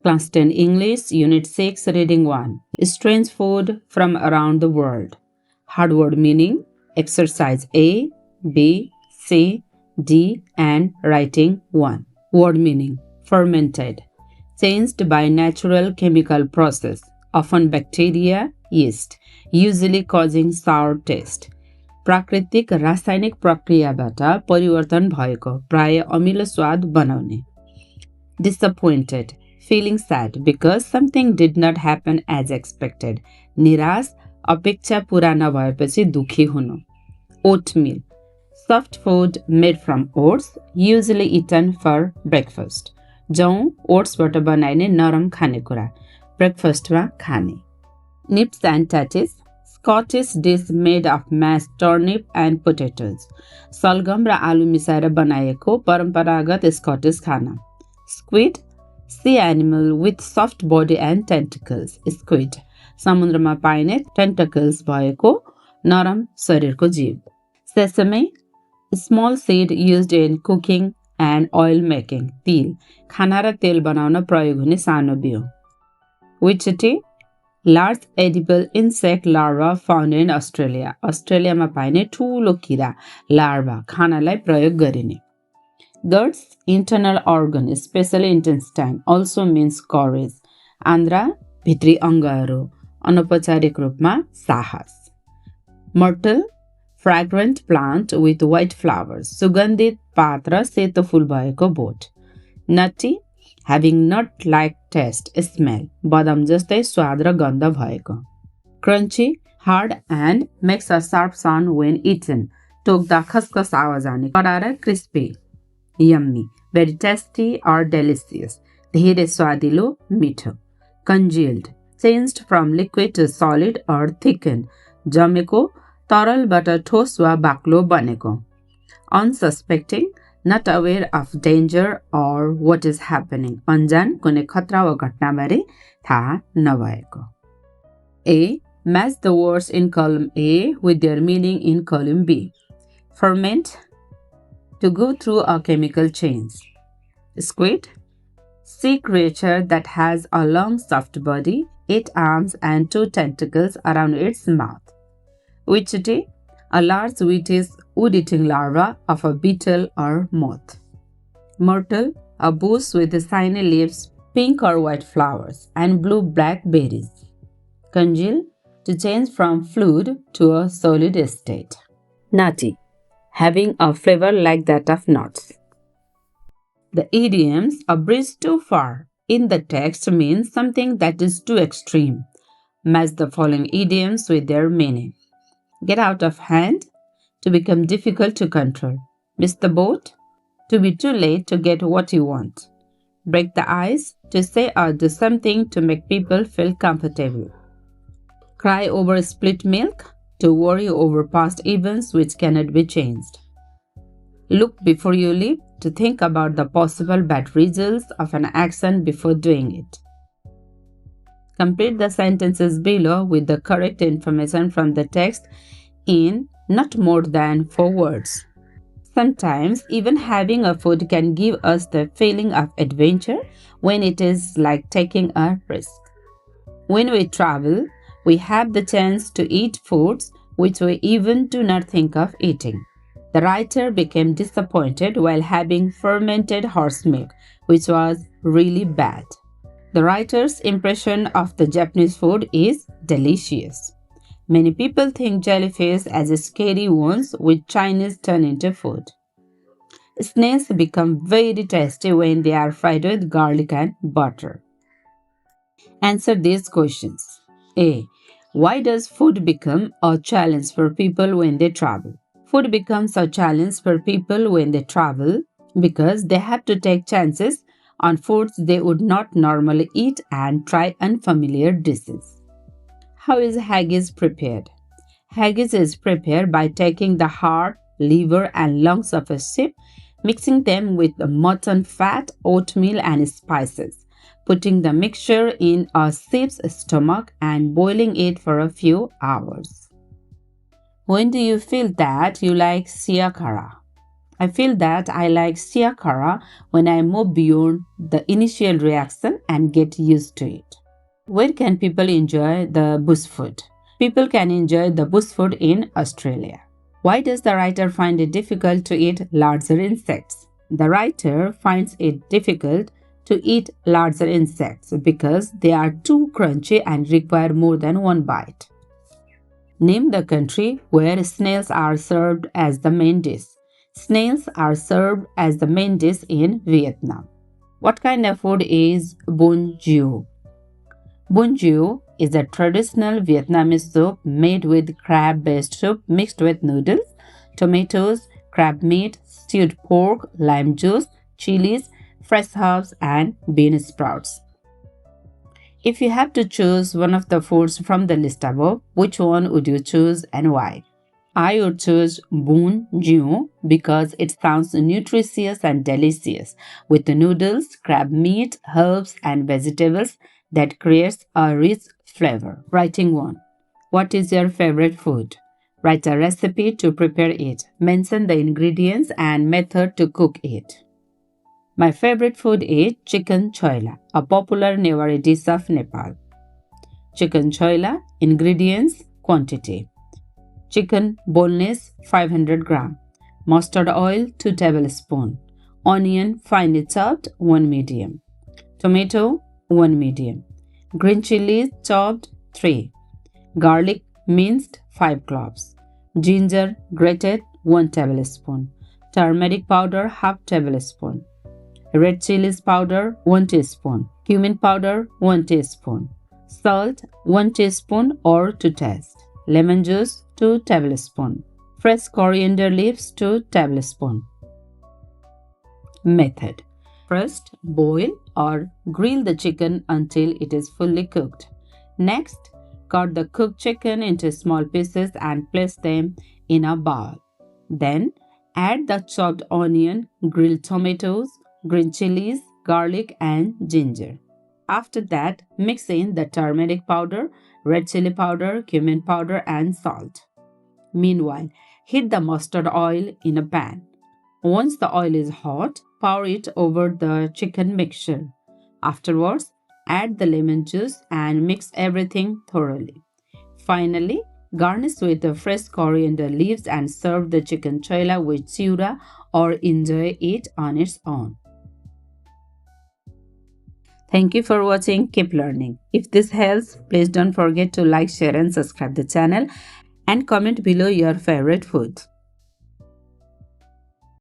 Class 10 English, Unit 6, Reading 1. Strange food from around the world. Hard word meaning. Exercise A, B, C, D, and writing 1. Word meaning. Fermented. Changed by natural chemical process, often bacteria, yeast, usually causing sour taste. प्राकृतिक रासायनिक प्रक्रियाबाट परिवर्तन भएको, प्राय अमिलो स्वाद बनाउने. Disappointed. Feeling sad because something did not happen as expected. निराश, अपेक्षा पूरा नभएपछि दुखी हुनु. Oatmeal. Soft food made from oats, usually eaten for breakfast. जौं ओट्सबाट बनाइने नरम खानेकुरा, ब्रेकफास्टमा खाने. Nips and tatties. Scottish dish made of mashed turnip and potatoes. सलगम र आलु मिसाएर बनाएको परम्परागत स्कटिश खाना. Squid. Sea animal with soft body and tentacles. Squid. समुद्रमा पाइने tentacles भएको नरम शरीरको जीव. Sesame. Small seed used in cooking and oil making. तिल. खाना र तेल बनाउन प्रयोग हुने सानो बिउ. Witchetty. Large edible insect larva found in Australia. अस्ट्रेलियामा पाइने ठूलो किरा, larva, खानालाई प्रयोग गरिने. Guts, internal organ, especially intestine, also means courage. Andhra, भित्री अङ्गहरू, अनौपचारिक रूपमा साहस. Myrtle, fragrant plant with white flowers, सुगन्धित पात र सेतो फूल भएको boat. Nutty, having nut-like taste, smell, बदाम जस्तै स्वाद र गन्ध भएको. Crunchy, hard and makes a sharp sound when eaten. टोक्दा खसखस आवाज आउने, कडा र crispy. Yummy, very tasty or delicious. धेरै स्वादिलो, मिठो. Congealed, changed from liquid to solid or thickened. जमेको, तरलबाट ठोस वा बाक्लो बनेको. Unsuspecting, not aware of danger or what is happening. अन्जान, कुनै खतरा वा घटनाबारे थाहा नभएको. A. Match the words in column A with their meaning in column B. Ferment. To go through a chemical change. Squid. Sea creature that has a long soft body, 8 arms and 2 tentacles around its mouth. Witchetty. A large wood-eating larva of a beetle or moth. Myrtle. A bush with shiny leaves, pink or white flowers, and blue-black berries. Congeal. To change from fluid to a solid state. Nutty. Having a flavor like that of nuts. The idioms, a bridge too far, in the text means something that is too extreme. Match the following idioms with their meaning. Get out of hand. To become difficult to control. Miss the boat. To be too late to get what you want. Break the ice. To say or do something to make people feel comfortable. Cry over spilled milk. To worry over past events which cannot be changed. Look before you leap. To think about the possible bad results of an action before doing it. Complete the sentences below with the correct information from the text in not more than 4 words. Sometimes even having a food can give us the feeling of adventure when it is like taking a risk. When we travel, we have the chance to eat foods which we even do not think of eating. The writer became disappointed while having fermented horse milk, which was really bad. The writer's impression of the Japanese food is delicious. Many people think jellyfish as scary ones which Chinese turn into food. Snails become very tasty when they are fried with garlic and butter. Answer these questions. A. Why does food become a challenge for people when they travel? Food becomes a challenge for people when they travel because they have to take chances on foods they would not normally eat and try unfamiliar dishes. How is haggis prepared? Haggis is prepared by taking the heart, liver, and lungs of a sheep, mixing them with the mutton fat, oatmeal, and spices, putting the mixture in a sheep's stomach and boiling it for a few hours. When do you feel that you like siakara? I feel that I like siakara when I move beyond the initial reaction and get used to it. Where can people enjoy the bush food? People can enjoy the bush food in Australia. Why does the writer find it difficult to eat larger insects? The writer finds it difficult to eat larger insects because they are too crunchy and require more than one bite. Name the country where snails are served as the main dish. Snails are served as the main dish in Vietnam. What kind of food is bun jiu? Bun jiu is a traditional Vietnamese soup made with crab-based soup mixed with noodles, tomatoes, crab meat, stewed pork, lime juice, chilies, fresh herbs, and bean sprouts. If you have to choose one of the foods from the list above, which one would you choose and why? I would choose bun jiu because it sounds nutritious and delicious with the noodles, crab meat, herbs, and vegetables that creates a rich flavor. Writing 1. What is your favorite food? Write a recipe to prepare it. Mention the ingredients and method to cook it. My favorite food is chicken choila, a popular Newari dish of Nepal. Chicken choila, ingredients, quantity. Chicken boneless 500 gram. Mustard oil 2 tablespoons. Onion finely chopped 1 medium. Tomato 1 medium. Green chilies chopped 3. Garlic minced 5 cloves. Ginger grated 1 tablespoon. Turmeric powder half tablespoon. Red chilies powder 1 teaspoon. Cumin powder 1 teaspoon. Salt 1 teaspoon or to taste. Lemon juice 2 tablespoons. Fresh coriander leaves 2 tablespoons. Method. First, boil or grill the chicken until it is fully cooked. Next, cut the cooked chicken into small pieces and place them in a bowl. Then, add the chopped onion, grilled tomatoes, green chilies, garlic, and ginger. After that, mix in the turmeric powder, red chili powder, cumin powder, and salt. Meanwhile, heat the mustard oil in a pan. Once the oil is hot, pour it over the chicken mixture. Afterwards, add the lemon juice and mix everything thoroughly. Finally, garnish with the fresh coriander leaves and serve the chicken choila with chura or enjoy it on its own. Thank you for watching. Keep learning. If this helps, please don't forget to like, share and subscribe the channel and comment below your favorite food.